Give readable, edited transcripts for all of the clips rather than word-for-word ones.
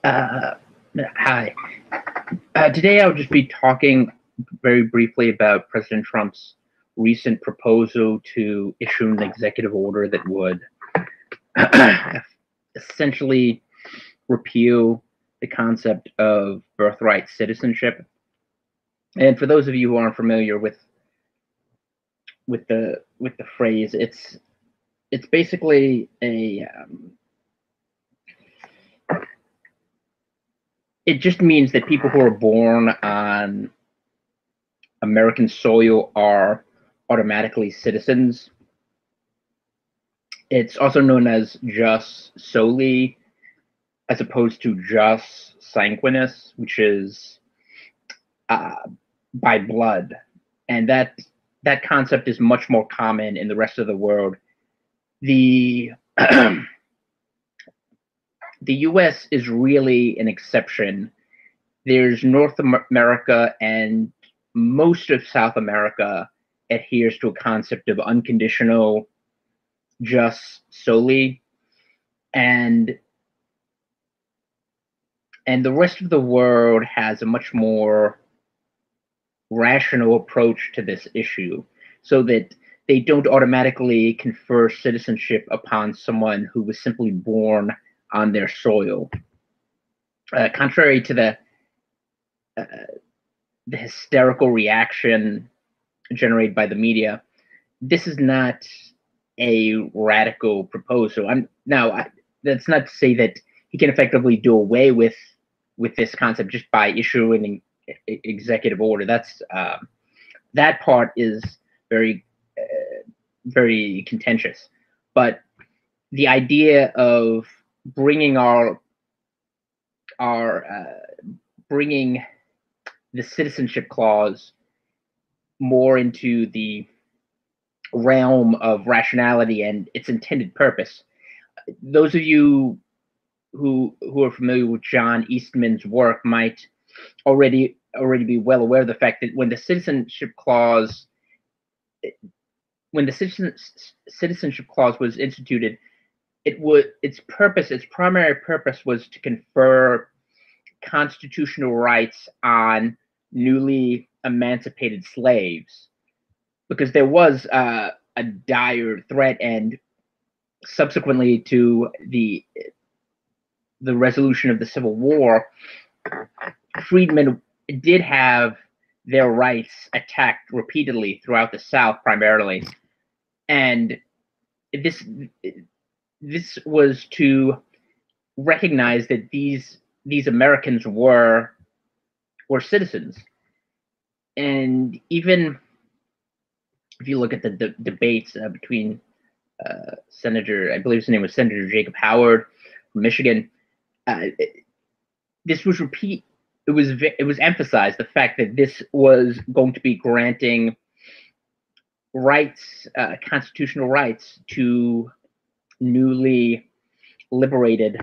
Uh, Hi. Today I'll just be talking very briefly about President Trump's recent proposal to issue an executive order that would essentially repeal the concept of birthright citizenship. And for those of you who aren't familiar with the phrase, it's basically it just means that people who are born on American soil are automatically citizens. It's also known as jus soli, as opposed to jus sanguinis, which is uh, by blood, and that concept is much more common in the rest of the world. The the U.S. is really an exception. There's North America, and most of South America adheres to a concept of unconditional jus soli, and the rest of the world has a much more rational approach to this issue, so that they don't automatically confer citizenship upon someone who was simply born on their soil. Contrary to uh, the hysterical reaction generated by the media, this is not a radical proposal. That's not to say that he can effectively do away with this concept just by issuing an executive order. That part is very very contentious. But the idea of bringing our bringing the citizenship clause more into the realm of rationality and its intended purpose. Those of you who are familiar with John Eastman's work might already be well aware of the fact that when the citizenship clause was instituted, its primary purpose was to confer constitutional rights on newly emancipated slaves, because there was a dire threat, and subsequently to the resolution of the Civil War, freedmen did have their rights attacked repeatedly throughout the South, primarily, and this was to recognize that these Americans were citizens. And even if you look at the debates between Senator, I believe his name was Senator Jacob Howard from Michigan, this was it was emphasized, the fact that this was going to be granting rights, constitutional rights, to newly liberated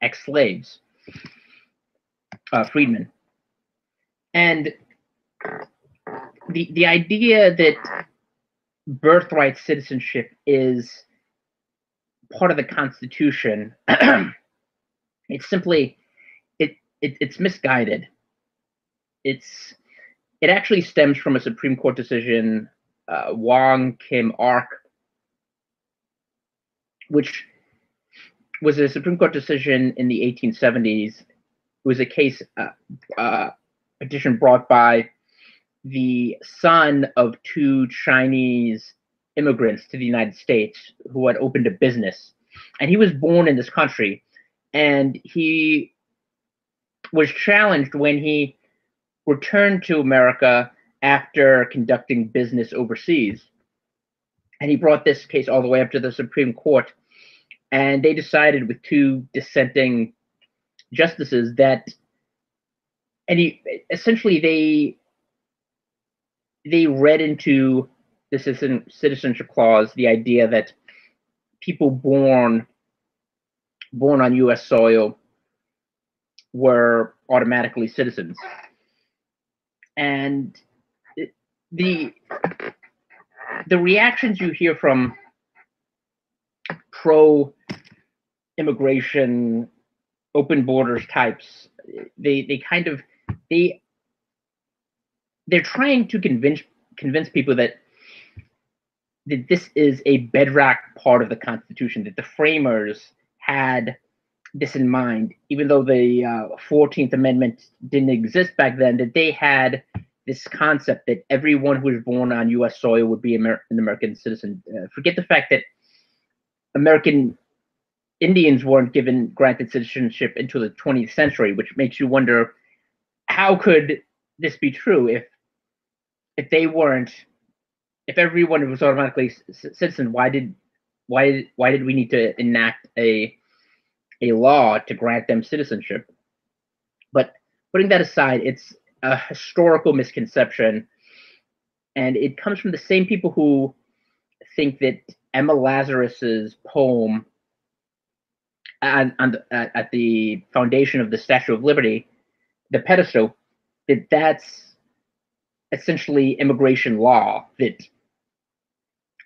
ex-slaves, freedmen. And the idea that birthright citizenship is part of the Constitution, it's simply it's misguided. It actually stems from a Supreme Court decision, Wong Kim Ark, which was a Supreme Court decision in the 1870s. It was a case, petition brought by the son of two Chinese immigrants to the United States who had opened a business. And he was born in this country, and he was challenged when he returned to America after conducting business overseas. And he brought this case all the way up to the Supreme Court, and they decided, with two dissenting justices, that, and essentially they read into the citizenship clause the idea that people born on U.S. soil were automatically citizens. And the reactions you hear from pro-immigration, open borders types, they're trying to convince people that this is a bedrock part of the Constitution, that the framers had this in mind, even though the 14th Amendment didn't exist back then, that they had this concept that everyone who was born on U.S. soil would be an American citizen. Forget the fact that American Indians weren't granted citizenship until the 20th century, which makes you wonder, how could this be true if everyone was automatically citizen? Why did we need to enact a law to grant them citizenship? But putting that aside, it's a historical misconception, and it comes from the same people who think that Emma Lazarus's poem at the foundation of the Statue of Liberty, the pedestal, that's essentially immigration law, that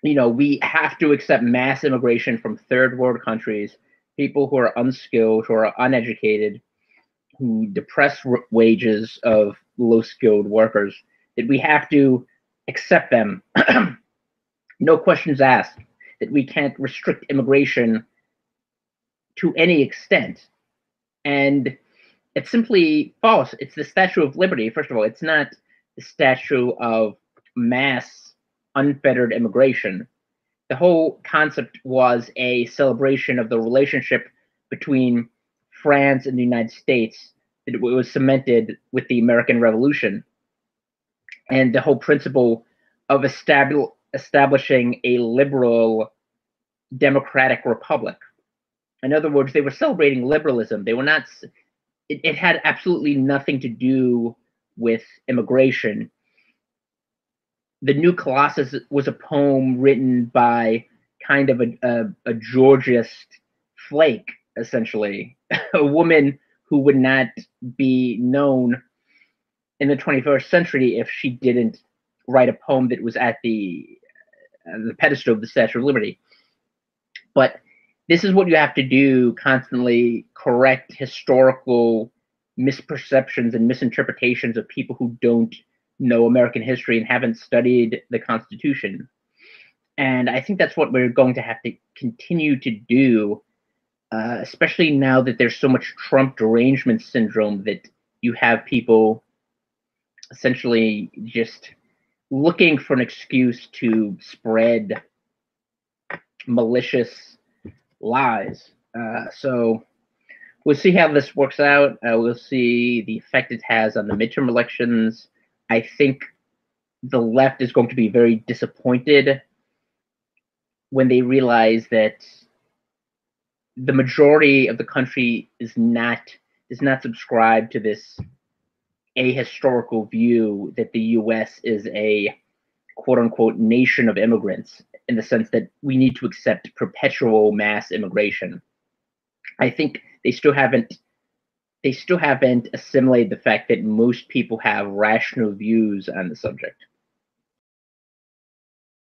we have to accept mass immigration from third world countries, people who are unskilled, who are uneducated, who depress wages of low-skilled workers, that we have to accept them, no questions asked, that we can't restrict immigration to any extent. And it's simply false. It's the Statue of Liberty. First of all, it's not the statue of mass, unfettered immigration. The whole concept was a celebration of the relationship between France and the United States. It was cemented with the American Revolution, and the whole principle of establishing a liberal democratic republic. In other words, they were celebrating liberalism. They were not. It had absolutely nothing to do with immigration. The New Colossus was a poem written by kind of a Georgist flake, essentially, a woman who would not be known in the 21st century if she didn't write a poem that was at the pedestal of the Statue of Liberty. But this is what you have to do: constantly correct historical misperceptions and misinterpretations of people who don't know American history and haven't studied the Constitution. And I think that's what we're going to have to continue to do, especially now that there's so much Trump derangement syndrome, that you have people essentially just looking for an excuse to spread malicious lies. So we'll see how this works out. We'll see the effect it has on the midterm elections. I think the left is going to be very disappointed when they realize that the majority of the country does not subscribe to this ahistorical view that the U.S. is a quote-unquote nation of immigrants, in the sense that we need to accept perpetual mass immigration. I think they still haven't assimilated the fact that most people have rational views on the subject.